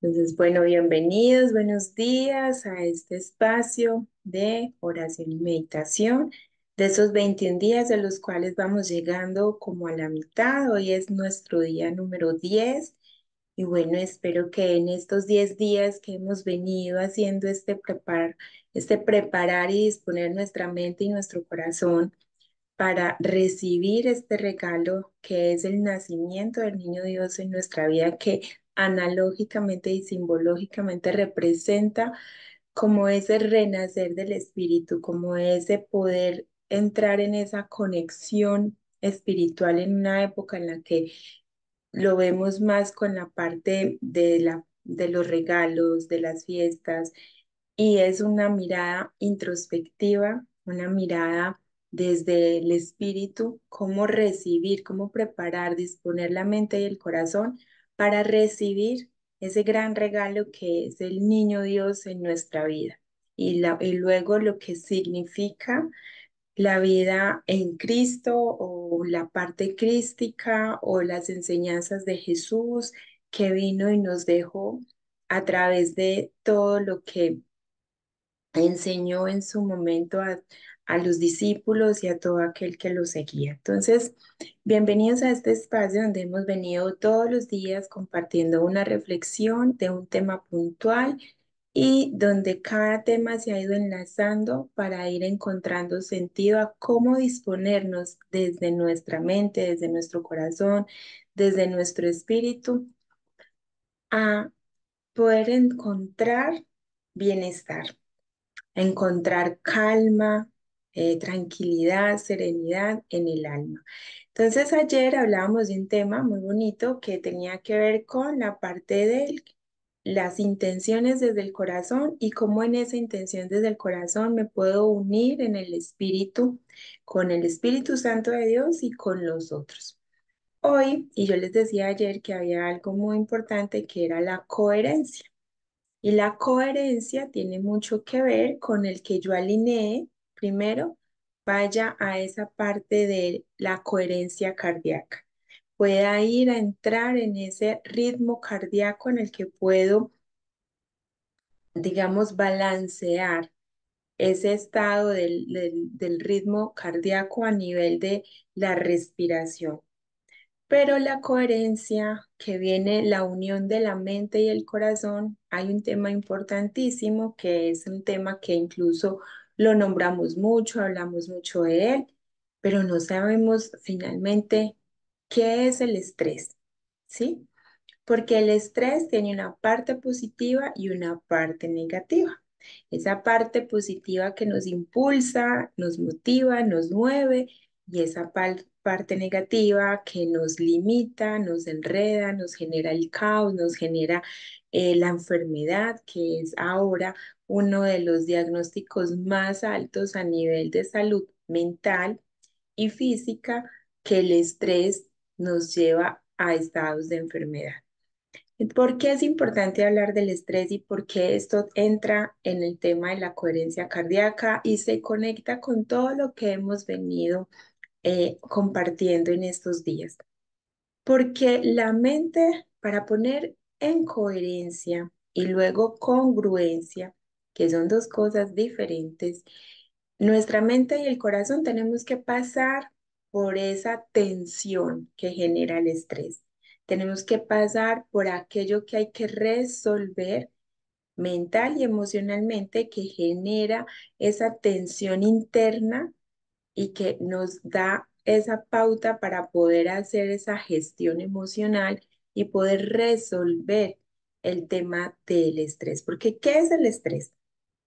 Entonces, bueno, bienvenidos, buenos días a este espacio de oración y meditación de esos 21 días de los cuales vamos llegando como a la mitad. Hoy es nuestro día número 10 y bueno, espero que en estos 10 días que hemos venido haciendo este preparar y disponer nuestra mente y nuestro corazón para recibir este regalo que es el nacimiento del niño Dios en nuestra vida, que analógicamente y simbológicamente representa como ese renacer del espíritu, como ese poder entrar en esa conexión espiritual en una época en la que lo vemos más con la parte de los regalos, de las fiestas, y es una mirada introspectiva, una mirada desde el espíritu, cómo recibir, cómo preparar, disponer la mente y el corazón para recibir ese gran regalo que es el niño Dios en nuestra vida. Y luego lo que significa la vida en Cristo o la parte crística o las enseñanzas de Jesús que vino y nos dejó a través de todo lo que enseñó en su momento a los discípulos y a todo aquel que lo seguía. Entonces, bienvenidos a este espacio donde hemos venido todos los días compartiendo una reflexión de un tema puntual y donde cada tema se ha ido enlazando para ir encontrando sentido a cómo disponernos desde nuestra mente, desde nuestro corazón, desde nuestro espíritu a poder encontrar bienestar, encontrar calma, tranquilidad, serenidad en el alma. Entonces ayer hablábamos de un tema muy bonito que tenía que ver con la parte de las intenciones desde el corazón y cómo en esa intención desde el corazón me puedo unir en el espíritu, con el Espíritu Santo de Dios y con los otros. Hoy, y yo les decía ayer que había algo muy importante que era la coherencia. Y la coherencia tiene mucho que ver con el que yo alinee, primero, vaya a esa parte de la coherencia cardíaca. Pueda ir a entrar en ese ritmo cardíaco en el que puedo, digamos, balancear ese estado del ritmo cardíaco a nivel de la respiración. Pero la coherencia que viene, la unión de la mente y el corazón, hay un tema importantísimo que es un tema que incluso lo nombramos mucho, hablamos mucho de él, pero no sabemos finalmente qué es el estrés, ¿sí? Porque el estrés tiene una parte positiva y una parte negativa. Esa parte positiva que nos impulsa, nos motiva, nos mueve, y esa parte negativa que nos limita, nos enreda, nos genera el caos, nos genera la enfermedad, que es ahora uno de los diagnósticos más altos a nivel de salud mental y física, que el estrés nos lleva a estados de enfermedad. ¿Por qué es importante hablar del estrés y por qué esto entra en el tema de la coherencia cardíaca y se conecta con todo lo que hemos venido compartiendo en estos días? Porque la mente, para poner en coherencia y luego congruencia, que son dos cosas diferentes, nuestra mente y el corazón tenemos que pasar por esa tensión que genera el estrés. Tenemos que pasar por aquello que hay que resolver mental y emocionalmente, que genera esa tensión interna y que nos da esa pauta para poder hacer esa gestión emocional y poder resolver el tema del estrés. Porque, ¿qué es el estrés?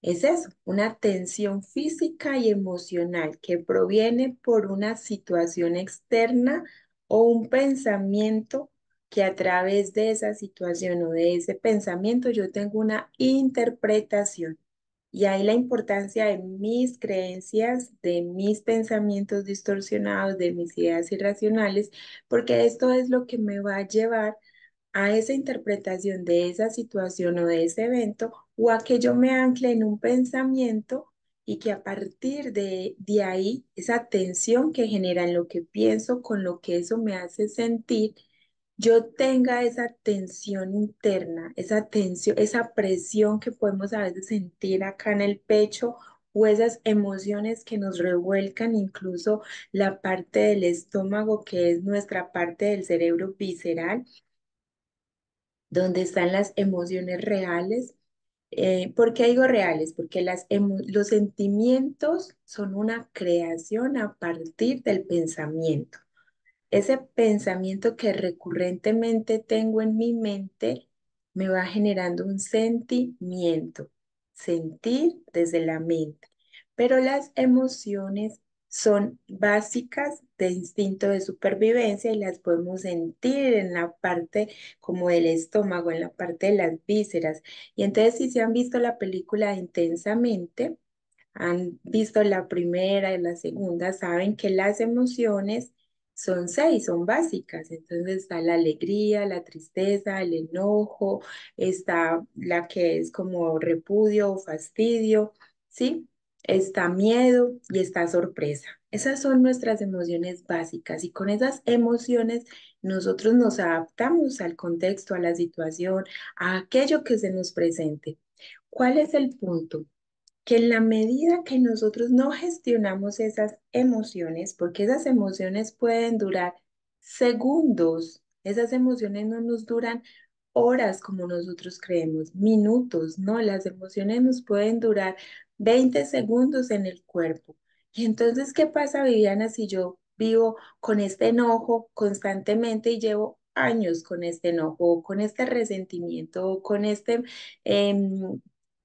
Es eso, una tensión física y emocional que proviene por una situación externa o un pensamiento que a través de esa situación o de ese pensamiento yo tengo una interpretación. Y ahí la importancia de mis creencias, de mis pensamientos distorsionados, de mis ideas irracionales, porque esto es lo que me va a llevar a esa interpretación de esa situación o de ese evento, o a que yo me ancle en un pensamiento y que a partir de ahí, esa tensión que genera en lo que pienso, con lo que eso me hace sentir, yo tenga esa tensión interna, esa tensión, esa presión que podemos a veces sentir acá en el pecho o esas emociones que nos revuelcan, incluso la parte del estómago, que es nuestra parte del cerebro visceral, donde están las emociones reales. ¿Por qué digo reales? Porque los sentimientos son una creación a partir del pensamiento. Ese pensamiento que recurrentemente tengo en mi mente me va generando un sentimiento, sentir desde la mente. Pero las emociones son básicas de instinto de supervivencia y las podemos sentir en la parte como del estómago, en la parte de las vísceras. Y entonces, si se han visto la película Intensamente, han visto la primera y la segunda, saben que las emociones son seis, son básicas. Entonces está la alegría, la tristeza, el enojo, está la que es como repudio o fastidio, ¿sí? Está miedo y está sorpresa. Esas son nuestras emociones básicas y con esas emociones nosotros nos adaptamos al contexto, a la situación, a aquello que se nos presente. ¿Cuál es el punto? Que en la medida que nosotros no gestionamos esas emociones, porque esas emociones pueden durar segundos, esas emociones no nos duran horas como nosotros creemos, minutos, no, las emociones nos pueden durar 20 segundos en el cuerpo. Y entonces, ¿qué pasa, Viviana, si yo vivo con este enojo constantemente y llevo años con este enojo, o con este resentimiento, o con em,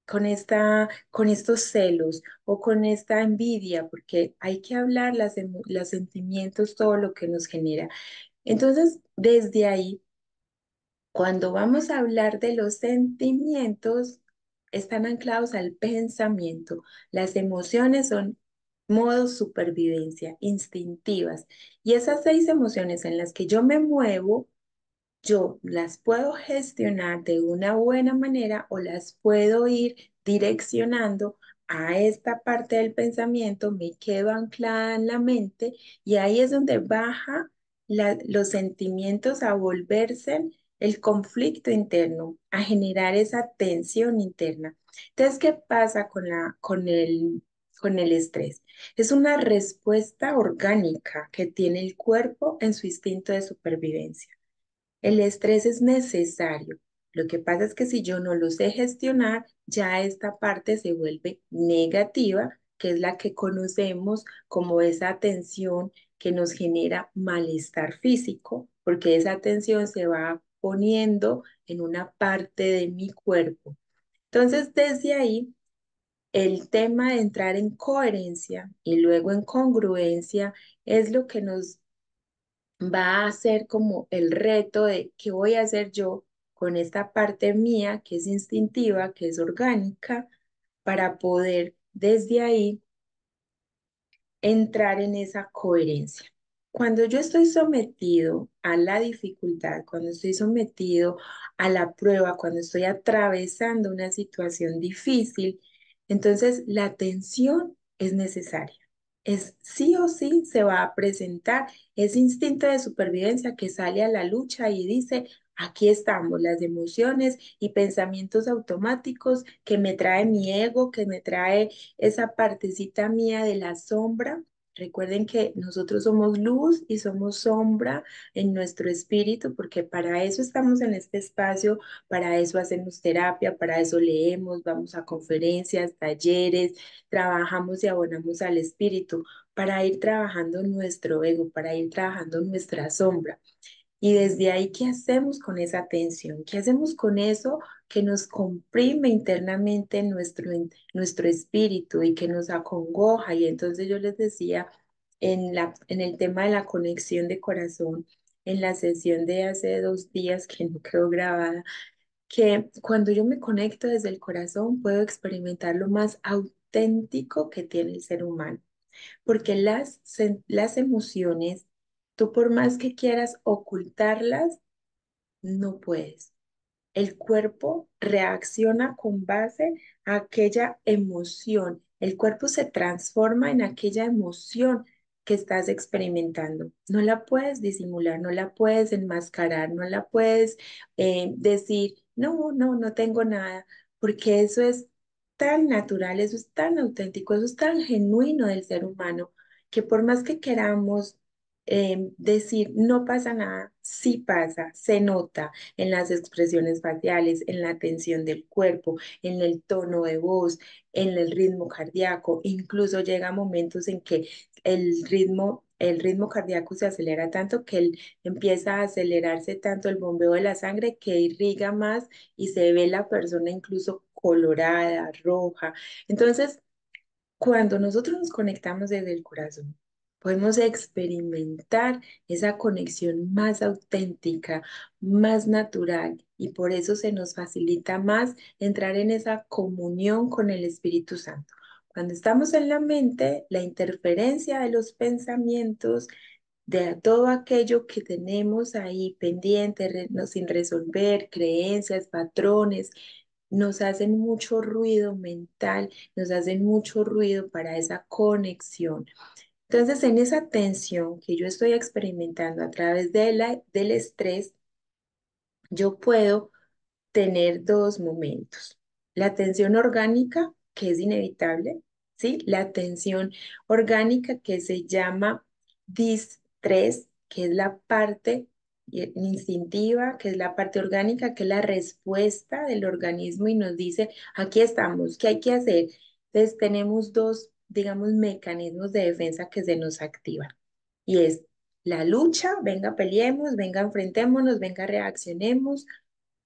con estos celos o con esta envidia, porque hay que hablar los sentimientos, todo lo que nos genera. Entonces, desde ahí, cuando vamos a hablar de los sentimientos, están anclados al pensamiento. Las emociones son modos supervivencia, instintivas. Y esas seis emociones en las que yo me muevo, yo las puedo gestionar de una buena manera o las puedo ir direccionando a esta parte del pensamiento, me quedo anclada en la mente y ahí es donde baja los sentimientos a volverse el conflicto interno, a generar esa tensión interna. Entonces, ¿qué pasa con el estrés? Es una respuesta orgánica que tiene el cuerpo en su instinto de supervivencia. El estrés es necesario. Lo que pasa es que si yo no lo sé gestionar, ya esta parte se vuelve negativa, que es la que conocemos como esa tensión que nos genera malestar físico, porque esa tensión se va poniendo en una parte de mi cuerpo. Entonces, desde ahí, el tema de entrar en coherencia y luego en congruencia es lo que nos va a ser como el reto de qué voy a hacer yo con esta parte mía que es instintiva, que es orgánica, para poder desde ahí entrar en esa coherencia. Cuando yo estoy sometido a la dificultad, cuando estoy sometido a la prueba, cuando estoy atravesando una situación difícil, entonces la atención es necesaria. Es sí o sí se va a presentar ese instinto de supervivencia que sale a la lucha y dice, aquí estamos, las emociones y pensamientos automáticos que me trae mi ego, que me trae esa partecita mía de la sombra. Recuerden que nosotros somos luz y somos sombra en nuestro espíritu, porque para eso estamos en este espacio, para eso hacemos terapia, para eso leemos, vamos a conferencias, talleres, trabajamos y abonamos al espíritu, para ir trabajando nuestro ego, para ir trabajando nuestra sombra. Y desde ahí, ¿qué hacemos con esa tensión? ¿Qué hacemos con eso que nos comprime internamente nuestro espíritu y que nos acongoja? Y entonces yo les decía en el tema de la conexión de corazón, en la sesión de hace 2 días que no quedó grabada, que cuando yo me conecto desde el corazón puedo experimentar lo más auténtico que tiene el ser humano, porque las emociones, tú por más que quieras ocultarlas, no puedes. El cuerpo reacciona con base a aquella emoción. El cuerpo se transforma en aquella emoción que estás experimentando. No la puedes disimular, no la puedes enmascarar, no la puedes decir, no, no, no tengo nada, porque eso es tan natural, eso es tan auténtico, eso es tan genuino del ser humano, que por más que queramos decir no pasa nada, sí pasa, se nota en las expresiones faciales, en la tensión del cuerpo, en el tono de voz, en el ritmo cardíaco. Incluso llega momentos en que el ritmo cardíaco se acelera tanto que él empieza a acelerarse tanto el bombeo de la sangre que irriga más y se ve la persona incluso colorada, roja. Entonces, cuando nosotros nos conectamos desde el corazón, podemos experimentar esa conexión más auténtica, más natural, y por eso se nos facilita más entrar en esa comunión con el Espíritu Santo. Cuando estamos en la mente, la interferencia de los pensamientos, de todo aquello que tenemos ahí pendiente, sin resolver, creencias, patrones, nos hacen mucho ruido mental, nos hacen mucho ruido para esa conexión. Entonces, en esa tensión que yo estoy experimentando a través del estrés, yo puedo tener dos momentos. La tensión orgánica, que es inevitable, ¿sí? La tensión orgánica que se llama distrés, que es la parte instintiva, que es la parte orgánica, que es la respuesta del organismo y nos dice, aquí estamos, ¿qué hay que hacer? Entonces tenemos dos, digamos, mecanismos de defensa que se nos activan y es la lucha, venga, peleemos, venga, enfrentémonos, venga, reaccionemos,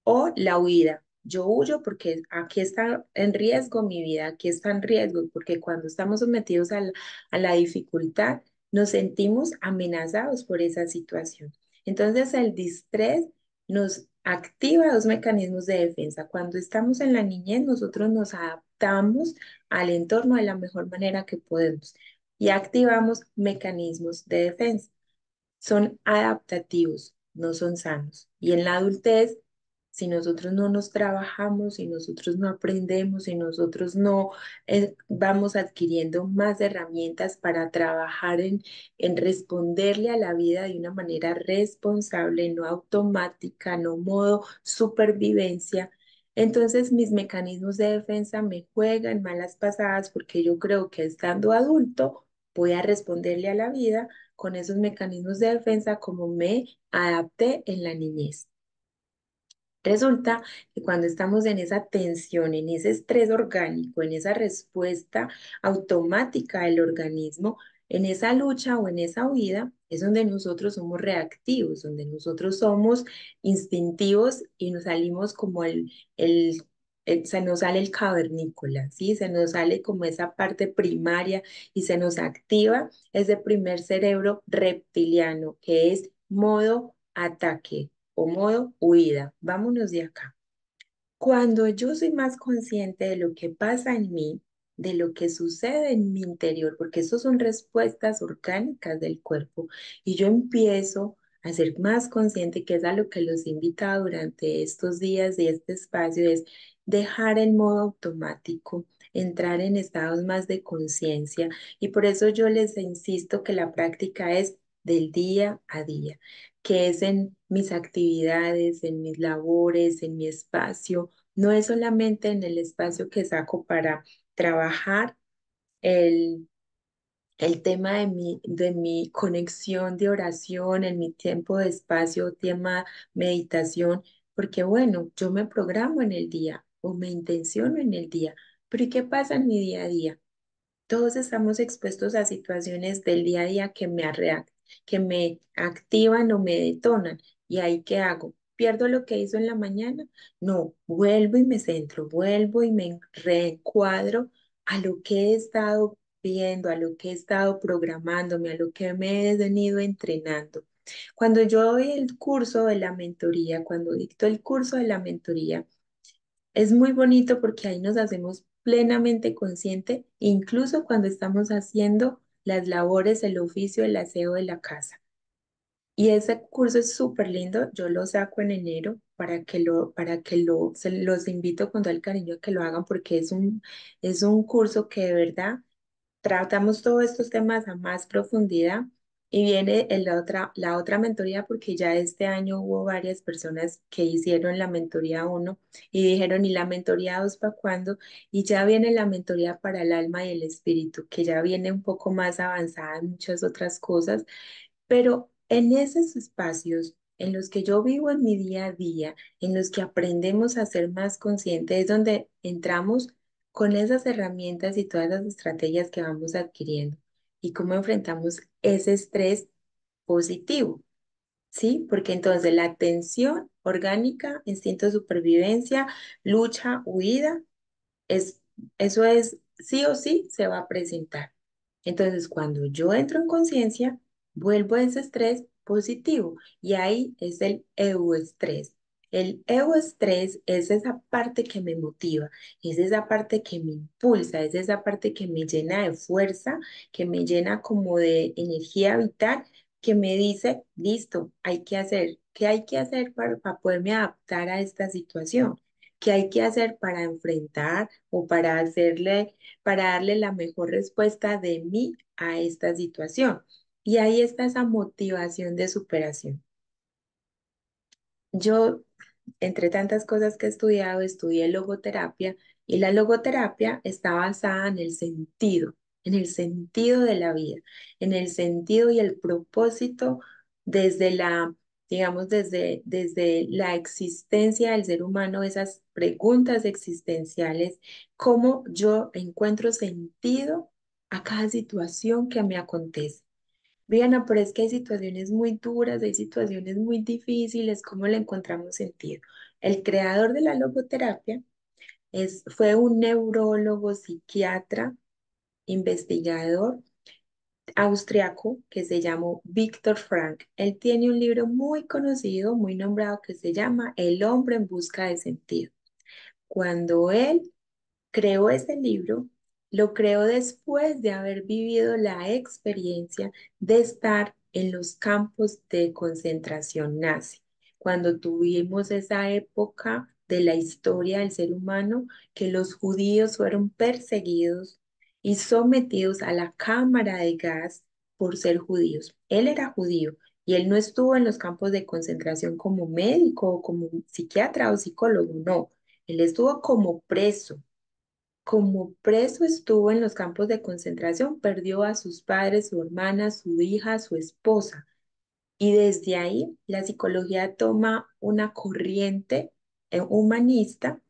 o la huida. Yo huyo porque aquí está en riesgo mi vida, aquí está en riesgo, porque cuando estamos sometidos a la dificultad, nos sentimos amenazados por esa situación. Entonces, el distrés nos activa dos mecanismos de defensa. Cuando estamos en la niñez, nosotros nos adaptamos al entorno de la mejor manera que podemos y activamos mecanismos de defensa. Son adaptativos, no son sanos. Y en la adultez, si nosotros no nos trabajamos, si nosotros no aprendemos, si nosotros no vamos adquiriendo más herramientas para trabajar en responderle a la vida de una manera responsable, no automática, no modo supervivencia, entonces mis mecanismos de defensa me juegan malas pasadas porque yo creo que estando adulto voy a responderle a la vida con esos mecanismos de defensa como me adapté en la niñez. Resulta que cuando estamos en esa tensión, en ese estrés orgánico, en esa respuesta automática del organismo, en esa lucha o en esa huida, es donde nosotros somos reactivos, donde nosotros somos instintivos y nos salimos como se nos sale el cavernícola, ¿sí? Se nos sale como esa parte primaria y se nos activa ese primer cerebro reptiliano, que es modo ataque o modo huida. Vámonos de acá. Cuando yo soy más consciente de lo que pasa en mí, de lo que sucede en mi interior, porque eso son respuestas orgánicas del cuerpo, y yo empiezo a ser más consciente, que es a lo que los invita durante estos días de este espacio, es dejar el modo automático, entrar en estados más de conciencia, y por eso yo les insisto que la práctica es del día a día, que es en mis actividades, en mis labores, en mi espacio. No es solamente en el espacio que saco para trabajar el, el tema de mi conexión de oración, en mi tiempo de espacio, tema meditación, porque bueno, yo me programo en el día o me intenciono en el día, pero ¿y qué pasa en mi día a día? Todos estamos expuestos a situaciones del día a día que me activan o me detonan. ¿Y ahí qué hago? ¿Pierdo lo que hizo en la mañana? No, vuelvo y me centro, vuelvo y me reencuadro a lo que he estado viendo, a lo que he estado programándome, a lo que me he venido entrenando. Cuando yo doy el curso de la mentoría, cuando dicto el curso de la mentoría, es muy bonito porque ahí nos hacemos plenamente consciente, incluso cuando estamos haciendo las labores, el oficio, el aseo de la casa. Y ese curso es súper lindo, yo lo saco en enero se los invito con todo el cariño a que lo hagan porque es un curso que de verdad tratamos todos estos temas a más profundidad y viene la otra mentoría porque ya este año hubo varias personas que hicieron la mentoría uno y dijeron, ¿y la mentoría 2 para cuándo? Y ya viene la mentoría para el alma y el espíritu, que ya viene un poco más avanzada en muchas otras cosas, pero en esos espacios en los que yo vivo en mi día a día, en los que aprendemos a ser más conscientes, es donde entramos con esas herramientas y todas las estrategias que vamos adquiriendo y cómo enfrentamos ese estrés positivo, ¿sí? Porque entonces la atención orgánica, instinto de supervivencia, lucha, huida, es, eso es sí o sí se va a presentar. Entonces, cuando yo entro en conciencia, vuelvo a ese estrés positivo y ahí es el euestrés. El euestrés es esa parte que me motiva, es esa parte que me impulsa, es esa parte que me llena de fuerza, que me llena como de energía vital, que me dice, listo, hay que hacer, ¿qué hay que hacer para poderme adaptar a esta situación? ¿Qué hay que hacer para enfrentar o para darle la mejor respuesta de mí a esta situación? Y ahí está esa motivación de superación. Yo, entre tantas cosas que he estudiado, estudié logoterapia y la logoterapia está basada en el sentido de la vida, en el sentido y el propósito desde digamos, desde la existencia del ser humano, esas preguntas existenciales, cómo yo encuentro sentido a cada situación que me acontece. Diana, pero es que hay situaciones muy duras, hay situaciones muy difíciles, ¿cómo le encontramos sentido? El creador de la logoterapia fue un neurólogo, psiquiatra, investigador austriaco que se llamó Viktor Frank. Él tiene un libro muy conocido, muy nombrado, que se llama El hombre en busca de sentido. Cuando él creó ese libro, lo creó después de haber vivido la experiencia de estar en los campos de concentración nazi, cuando tuvimos esa época de la historia del ser humano que los judíos fueron perseguidos y sometidos a la cámara de gas por ser judíos. Él era judío y él no estuvo en los campos de concentración como médico o como psiquiatra o psicólogo, no. Él estuvo como preso estuvo en los campos de concentración, perdió a sus padres, su hermana, su hija, su esposa. Y desde ahí la psicología toma una corriente humanista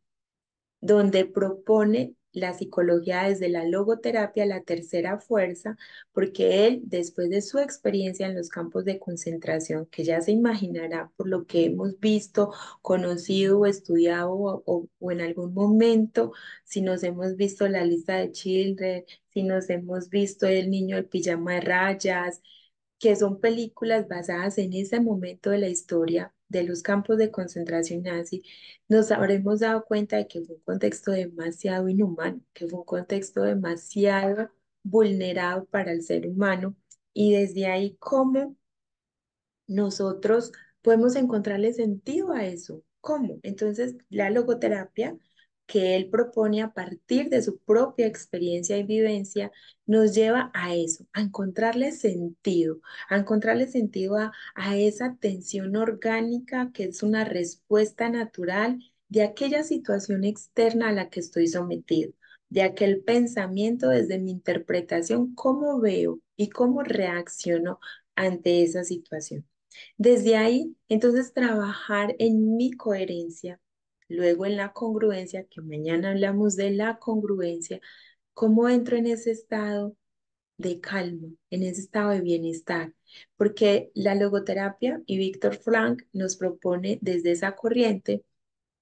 donde propone la psicología desde la logoterapia, la tercera fuerza, porque él, después de su experiencia en los campos de concentración, que ya se imaginará por lo que hemos visto, conocido o estudiado o en algún momento, si nos hemos visto la lista de Children, si nos hemos visto el niño del pijama de rayas, que son películas basadas en ese momento de la historia de los campos de concentración nazi, nos habremos dado cuenta de que fue un contexto demasiado inhumano, que fue un contexto demasiado vulnerado para el ser humano y desde ahí cómo nosotros podemos encontrarle sentido a eso. ¿Cómo? Entonces, la logoterapia que él propone a partir de su propia experiencia y vivencia nos lleva a eso, a encontrarle sentido a esa tensión orgánica que es una respuesta natural de aquella situación externa a la que estoy sometido, de aquel pensamiento desde mi interpretación, cómo veo y cómo reacciono ante esa situación. Desde ahí, entonces, trabajar en mi coherencia, luego en la congruencia, que mañana hablamos de la congruencia, cómo entro en ese estado de calma, en ese estado de bienestar, porque la logoterapia y Víctor Frank nos propone desde esa corriente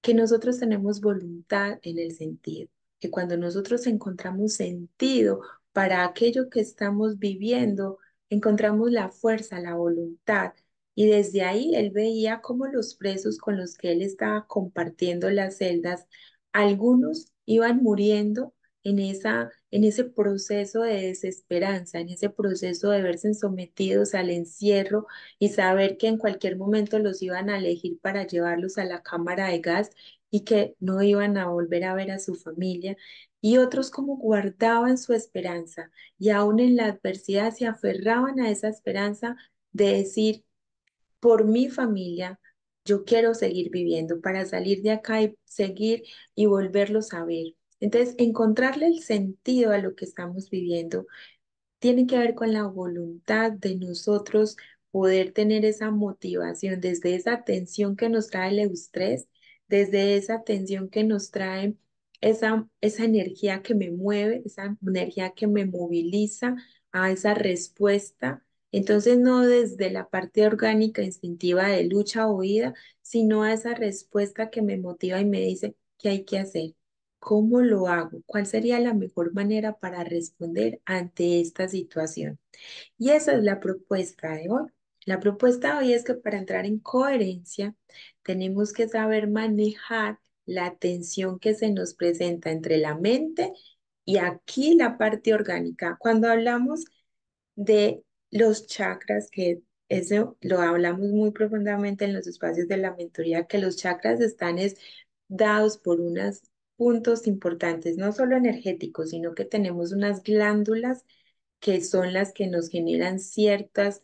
que nosotros tenemos voluntad en el sentido, que cuando nosotros encontramos sentido para aquello que estamos viviendo, encontramos la fuerza, la voluntad. Y desde ahí él veía cómo los presos con los que él estaba compartiendo las celdas, algunos iban muriendo en ese proceso de desesperanza, en ese proceso de verse sometidos al encierro y saber que en cualquier momento los iban a elegir para llevarlos a la cámara de gas y que no iban a volver a ver a su familia. y otros como guardaban su esperanza y aún en la adversidad se aferraban a esa esperanza de decir, por mi familia, yo quiero seguir viviendo para salir de acá y seguir y volverlos a ver. Entonces, encontrarle el sentido a lo que estamos viviendo tiene que ver con la voluntad de nosotros poder tener esa motivación desde esa tensión que nos trae el eustrés, desde esa tensión que nos trae esa energía que me mueve, esa energía que me moviliza a esa respuesta. Entonces, no desde la parte orgánica, instintiva de lucha o huida, sino a esa respuesta que me motiva y me dice, ¿qué hay que hacer? ¿Cómo lo hago? ¿Cuál sería la mejor manera para responder ante esta situación? Y esa es la propuesta de hoy. La propuesta de hoy es que para entrar en coherencia tenemos que saber manejar la tensión que se nos presenta entre la mente y aquí la parte orgánica. Cuando hablamos de los chakras, que eso lo hablamos muy profundamente en los espacios de la mentoría, que los chakras están dados por unos puntos importantes, no solo energéticos, sino que tenemos unas glándulas que son las que nos generan ciertas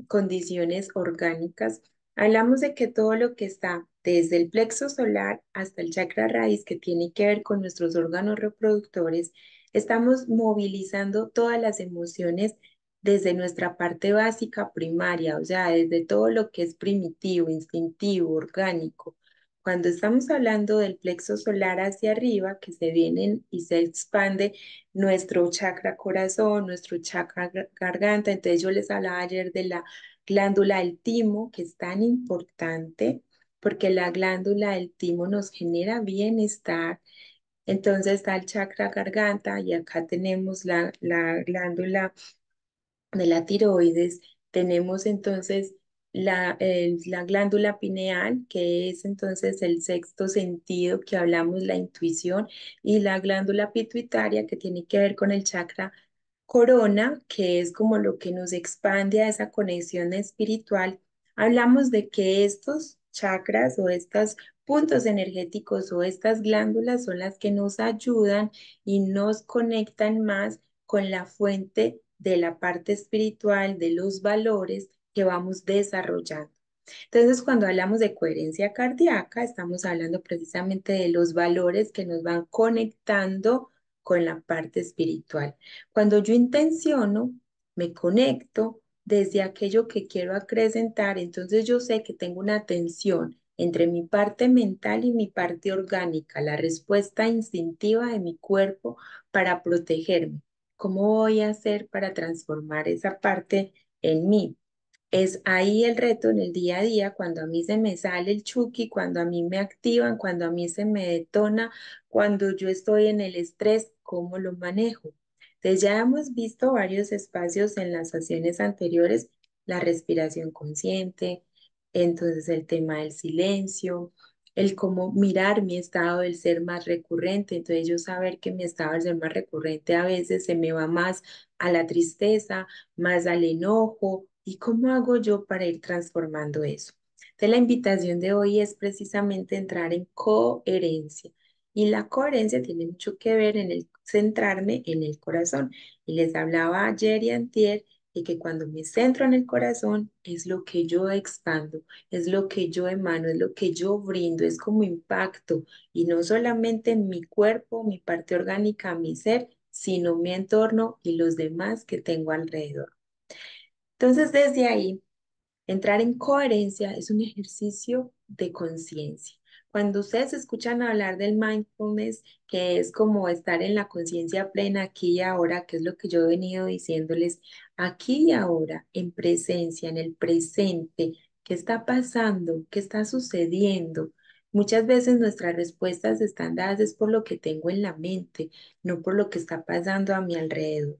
condiciones orgánicas. Hablamos de que todo lo que está desde el plexo solar hasta el chakra raíz, que tiene que ver con nuestros órganos reproductores, estamos movilizando todas las emociones desde nuestra parte básica primaria, o sea, desde todo lo que es primitivo, instintivo, orgánico. Cuando estamos hablando del plexo solar hacia arriba, que se viene y se expande nuestro chakra corazón, nuestro chakra garganta. Entonces yo les hablaba ayer de la glándula del timo, que es tan importante porque la glándula del timo nos genera bienestar. Entonces está el chakra garganta y acá tenemos la glándula de la tiroides, tenemos entonces la glándula pineal, que es entonces el sexto sentido que hablamos, la intuición, y la glándula pituitaria, que tiene que ver con el chakra corona, que es como lo que nos expande a esa conexión espiritual. Hablamos de que estos chakras o estos puntos energéticos o estas glándulas son las que nos ayudan y nos conectan más con la fuente de la parte espiritual, de los valores que vamos desarrollando. Entonces, cuando hablamos de coherencia cardíaca, estamos hablando precisamente de los valores que nos van conectando con la parte espiritual. Cuando yo intenciono, me conecto desde aquello que quiero acrecentar, entonces yo sé que tengo una tensión entre mi parte mental y mi parte orgánica, la respuesta instintiva de mi cuerpo para protegerme. ¿Cómo voy a hacer para transformar esa parte en mí? Es ahí el reto en el día a día, cuando a mí se me sale el chuki, cuando a mí me activan, cuando a mí se me detona, cuando yo estoy en el estrés, ¿cómo lo manejo? Entonces ya hemos visto varios espacios en las sesiones anteriores, la respiración consciente, entonces el tema del silencio, el cómo mirar mi estado del ser más recurrente, entonces yo saber que mi estado del ser más recurrente a veces se me va más a la tristeza, más al enojo. ¿Y cómo hago yo para ir transformando eso? Entonces, la invitación de hoy es precisamente entrar en coherencia. Y la coherencia tiene mucho que ver en el centrarme en el corazón. Y les hablaba ayer y antier de que cuando me centro en el corazón es lo que yo expando, es lo que yo emano, es lo que yo brindo, es como impacto. Y no solamente en mi cuerpo, mi parte orgánica, mi ser, sino mi entorno y los demás que tengo alrededor. Entonces, desde ahí, entrar en coherencia es un ejercicio de conciencia. Cuando ustedes escuchan hablar del mindfulness, que es como estar en la conciencia plena aquí y ahora, que es lo que yo he venido diciéndoles, aquí y ahora, en presencia, en el presente, ¿qué está pasando? ¿Qué está sucediendo? Muchas veces nuestras respuestas están dadas es por lo que tengo en la mente, no por lo que está pasando a mi alrededor.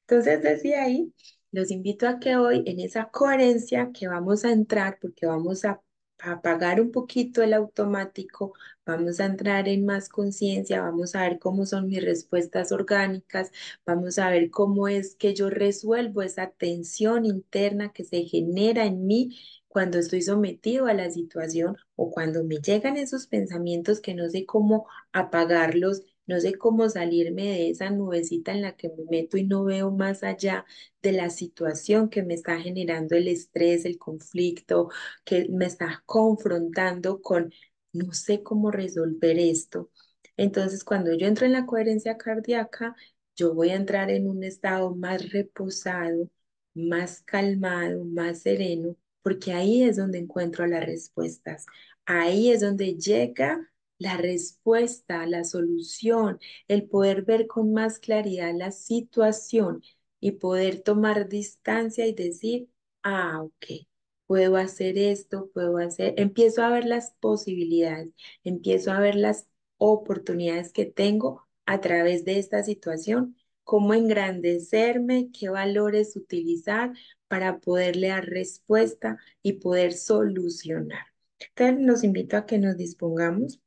Entonces, desde ahí, los invito a que hoy, en esa coherencia que vamos a entrar, porque vamos a apagar un poquito el automático, vamos a entrar en más conciencia, vamos a ver cómo son mis respuestas orgánicas, vamos a ver cómo es que yo resuelvo esa tensión interna que se genera en mí cuando estoy sometido a la situación o cuando me llegan esos pensamientos que no sé cómo apagarlos, no sé cómo salirme de esa nubecita en la que me meto y no veo más allá de la situación que me está generando el estrés, el conflicto, que me está confrontando con no sé cómo resolver esto. Entonces, cuando yo entro en la coherencia cardíaca, yo voy a entrar en un estado más reposado, más calmado, más sereno, porque ahí es donde encuentro las respuestas. Ahí es donde llega la respuesta, la solución, el poder ver con más claridad la situación y poder tomar distancia y decir, ok, puedo hacer esto, puedo hacer, empiezo a ver las posibilidades, empiezo a ver las oportunidades que tengo a través de esta situación, cómo engrandecerme, qué valores utilizar para poderle dar respuesta y poder solucionar. Entonces, los invito a que nos dispongamos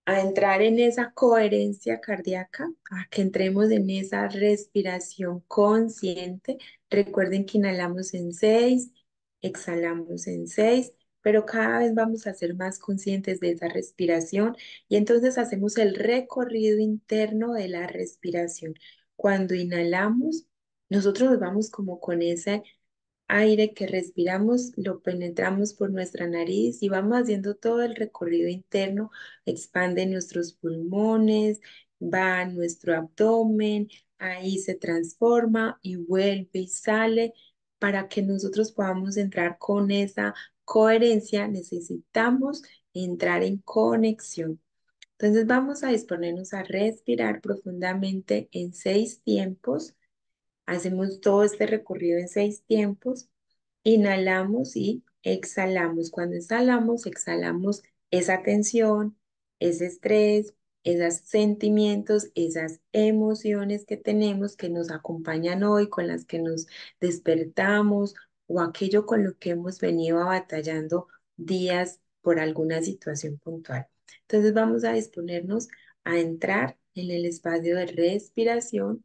a entrar en esa coherencia cardíaca, a que entremos en esa respiración consciente. Recuerden que inhalamos en 6, exhalamos en 6, pero cada vez vamos a ser más conscientes de esa respiración y entonces hacemos el recorrido interno de la respiración. Cuando inhalamos, nosotros nos vamos como con ese aire que respiramos, lo penetramos por nuestra nariz y vamos haciendo todo el recorrido interno, expande nuestros pulmones, va a nuestro abdomen, ahí se transforma y vuelve y sale. Para que nosotros podamos entrar con esa coherencia, necesitamos entrar en conexión. Entonces vamos a disponernos a respirar profundamente en 6 tiempos. Hacemos todo este recorrido en 6 tiempos. Inhalamos y exhalamos. Cuando exhalamos, exhalamos esa tensión, ese estrés, esos sentimientos, esas emociones que tenemos que nos acompañan hoy, con las que nos despertamos o aquello con lo que hemos venido batallando días por alguna situación puntual. Entonces vamos a disponernos a entrar en el espacio de respiración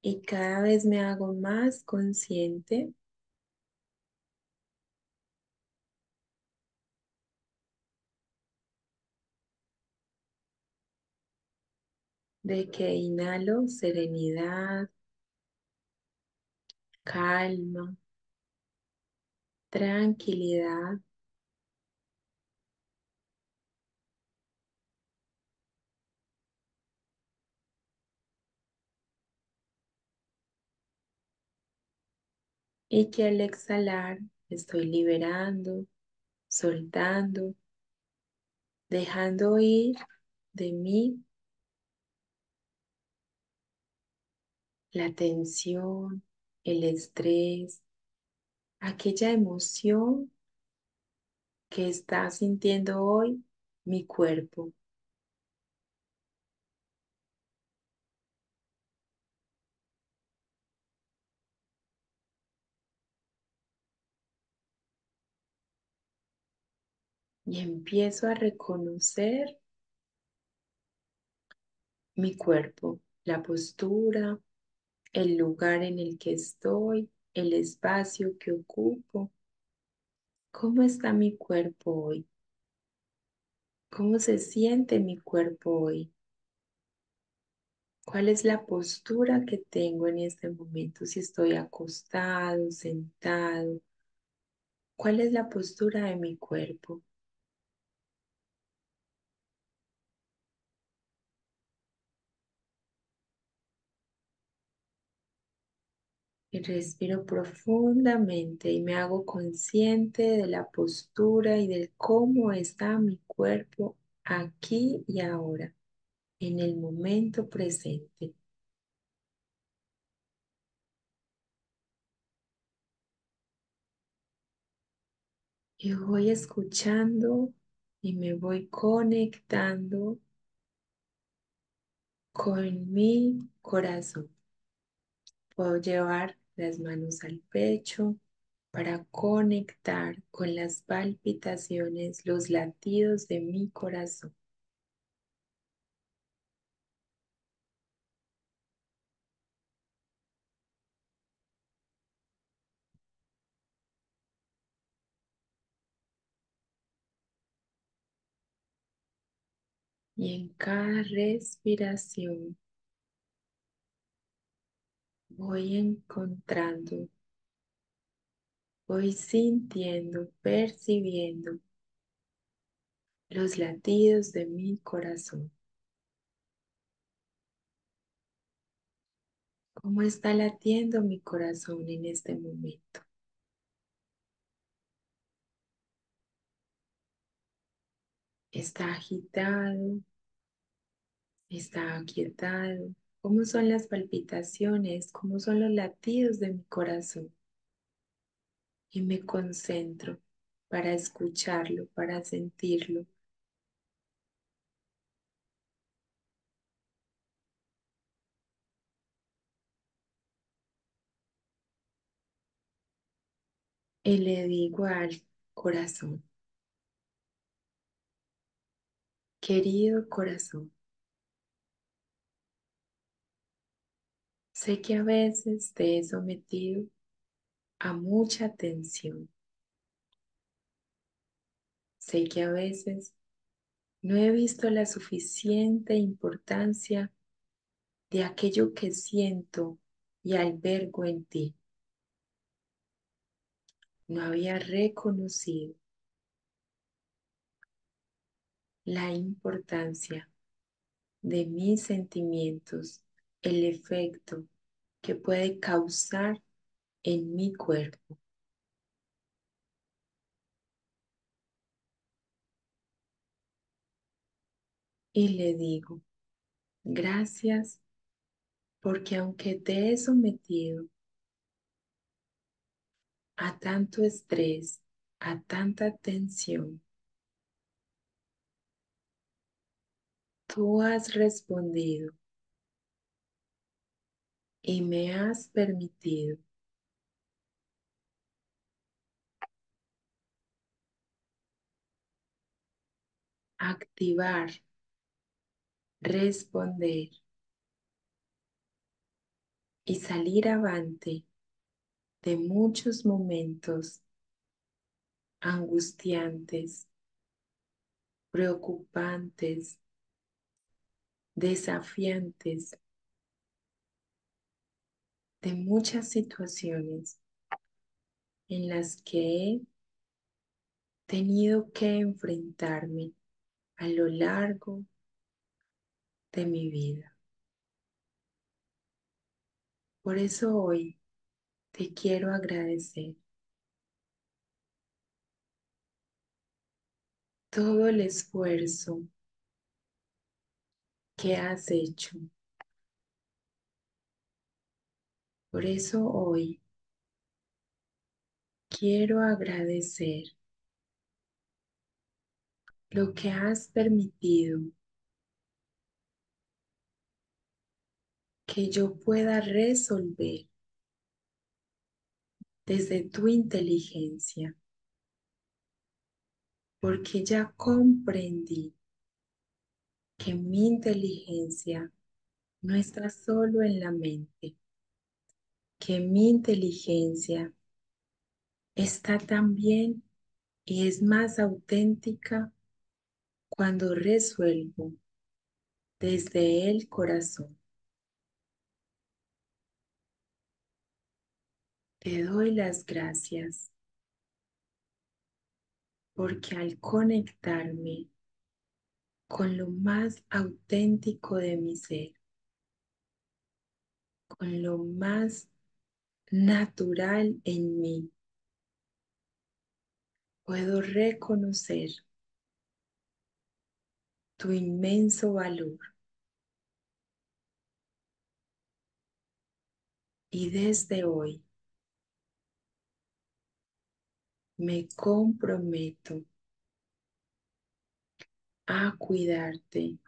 y cada vez me hago más consciente de que inhalo serenidad, calma, tranquilidad y que al exhalar estoy liberando, soltando, dejando ir de mí la tensión, el estrés, aquella emoción que está sintiendo hoy mi cuerpo y empiezo a reconocer mi cuerpo, la postura, el lugar en el que estoy, el espacio que ocupo. ¿Cómo está mi cuerpo hoy? ¿Cómo se siente mi cuerpo hoy? ¿Cuál es la postura que tengo en este momento? Si estoy acostado, sentado. ¿Cuál es la postura de mi cuerpo? Y respiro profundamente y me hago consciente de la postura y del cómo está mi cuerpo aquí y ahora, en el momento presente. Y voy escuchando y me voy conectando con mi corazón. Puedo llevar las manos al pecho para conectar con las palpitaciones, los latidos de mi corazón. Y en cada respiración voy encontrando, voy sintiendo, percibiendo los latidos de mi corazón. ¿Cómo está latiendo mi corazón en este momento? ¿Está agitado? ¿Está aquietado? ¿Cómo son las palpitaciones? ¿Cómo son los latidos de mi corazón? Y me concentro para escucharlo, para sentirlo. Y le digo al corazón, querido corazón, sé que a veces te he sometido a mucha tensión. Sé que a veces no he visto la suficiente importancia de aquello que siento y albergo en ti. No había reconocido la importancia de mis sentimientos, el efecto que puede causar en mi cuerpo. Y le digo, gracias porque aunque te he sometido a tanto estrés, a tanta tensión, tú has respondido y me has permitido activar, responder y salir avante de muchos momentos angustiantes, preocupantes, desafiantes, de muchas situaciones en las que he tenido que enfrentarme a lo largo de mi vida. Por eso hoy te quiero agradecer todo el esfuerzo que has hecho. Por eso hoy quiero agradecer lo que has permitido que yo pueda resolver desde tu inteligencia, porque ya comprendí que mi inteligencia no está solo en la mente, que mi inteligencia está también y es más auténtica cuando resuelvo desde el corazón. Te doy las gracias porque al conectarme con lo más auténtico de mi ser, con lo más natural en mí, puedo reconocer tu inmenso valor y desde hoy me comprometo a cuidarte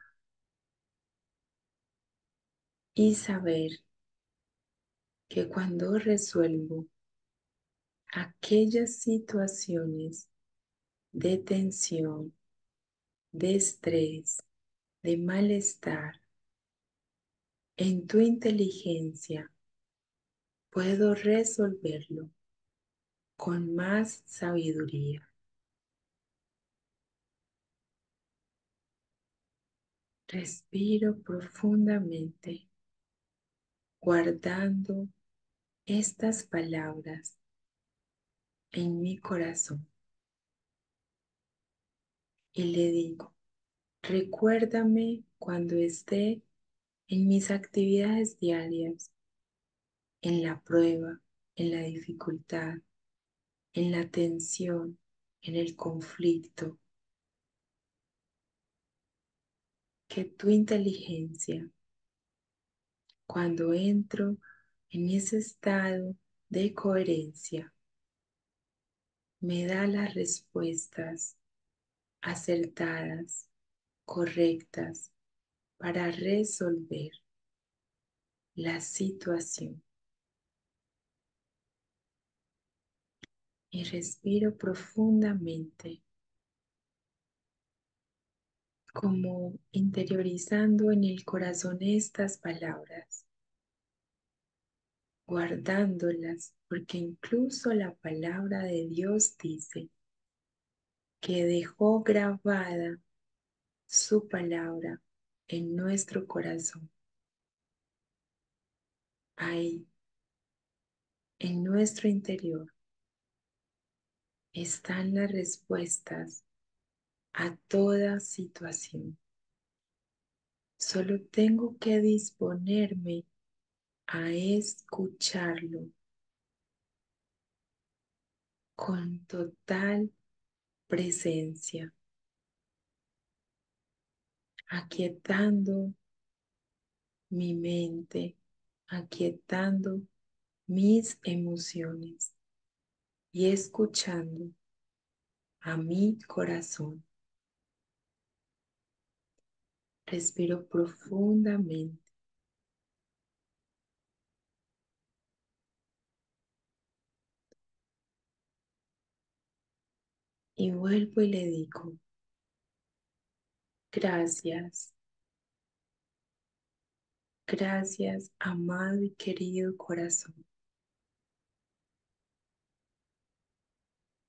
y saber que cuando resuelvo aquellas situaciones de tensión, de estrés, de malestar, en tu inteligencia puedo resolverlo con más sabiduría. Respiro profundamente, guardando estas palabras en mi corazón y le digo, recuérdame cuando esté en mis actividades diarias, en la prueba, en la dificultad, en la tensión, en el conflicto, que tu inteligencia, cuando entro en ese estado de coherencia, me da las respuestas acertadas, correctas, para resolver la situación. Y respiro profundamente, como interiorizando en el corazón estas palabras, guardándolas, porque incluso la palabra de Dios dice que dejó grabada su palabra en nuestro corazón. Ahí, en nuestro interior, están las respuestas a toda situación. Solo tengo que disponerme a escucharlo con total presencia, aquietando mi mente, aquietando mis emociones y escuchando a mi corazón. Respiro profundamente y vuelvo y le digo, gracias, gracias, amado y querido corazón,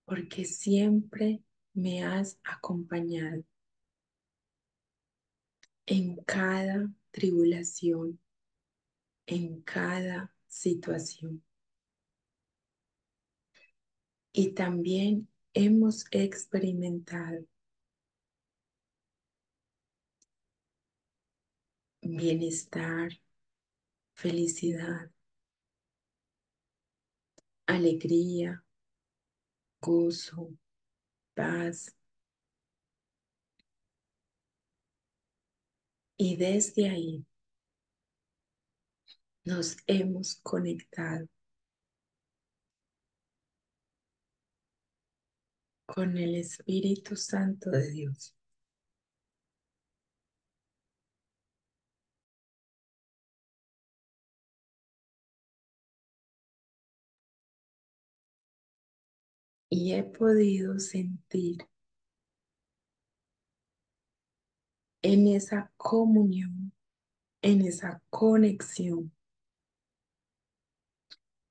porque siempre me has acompañado en cada tribulación, en cada situación. Y también hemos experimentado bienestar, felicidad, alegría, gozo, paz. Y desde ahí nos hemos conectado con el Espíritu Santo de Dios. Y he podido sentir en esa comunión, en esa conexión,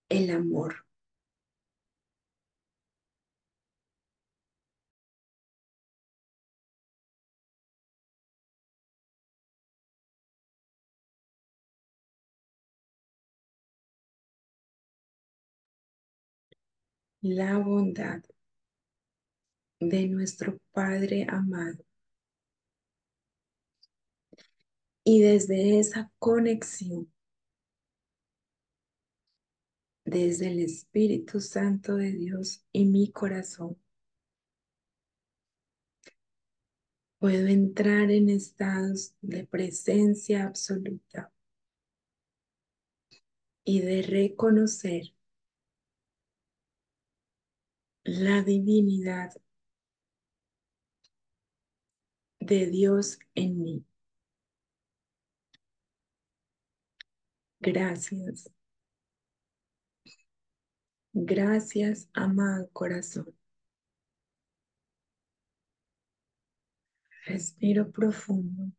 el amor, la bondad de nuestro Padre amado. Y desde esa conexión, desde el Espíritu Santo de Dios y mi corazón, puedo entrar en estados de presencia absoluta y de reconocer la divinidad de Dios en mí. Gracias, gracias, amado corazón. Respiro profundo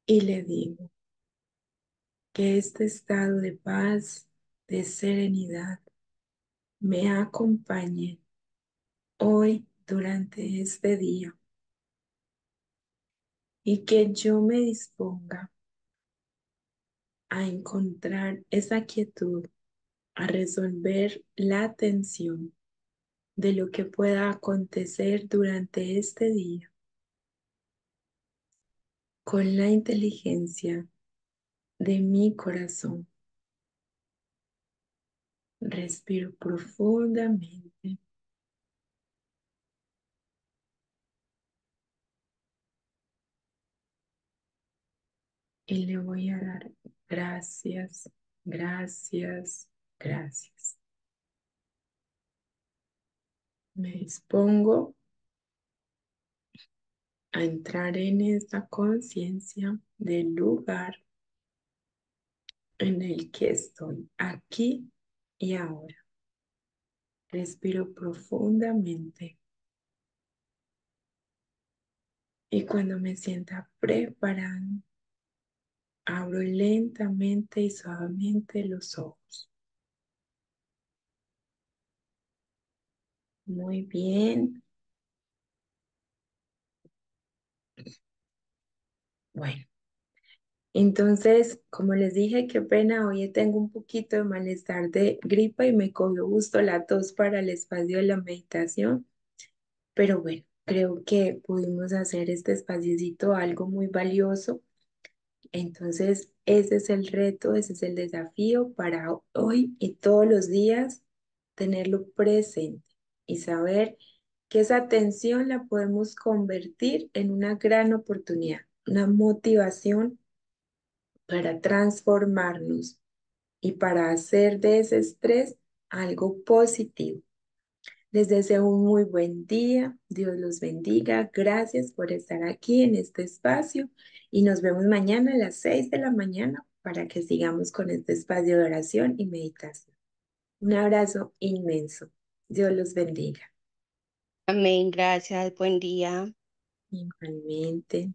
y le digo que este estado de paz, de serenidad, me acompañe hoy durante este día y que yo me disponga a encontrar esa quietud, a resolver la tensión de lo que pueda acontecer durante este día con la inteligencia de mi corazón. Respiro profundamente y le voy a dar gracias, gracias, gracias. Me dispongo a entrar en esta conciencia del lugar en el que estoy, aquí y ahora. Respiro profundamente y cuando me sienta preparado, abro lentamente y suavemente los ojos. Muy bien. Bueno, entonces, como les dije, qué pena, hoy tengo un poquito de malestar de gripa y me cogió justo la tos para el espacio de la meditación, pero bueno, creo que pudimos hacer este espaciocito algo muy valioso. Entonces, ese es el reto, ese es el desafío para hoy y todos los días, tenerlo presente y saber que esa atención la podemos convertir en una gran oportunidad, una motivación para transformarnos y para hacer de ese estrés algo positivo. Les deseo un muy buen día. Dios los bendiga. Gracias por estar aquí en este espacio y nos vemos mañana a las 6 de la mañana para que sigamos con este espacio de oración y meditación. Un abrazo inmenso. Dios los bendiga. Amén, gracias, buen día. Igualmente.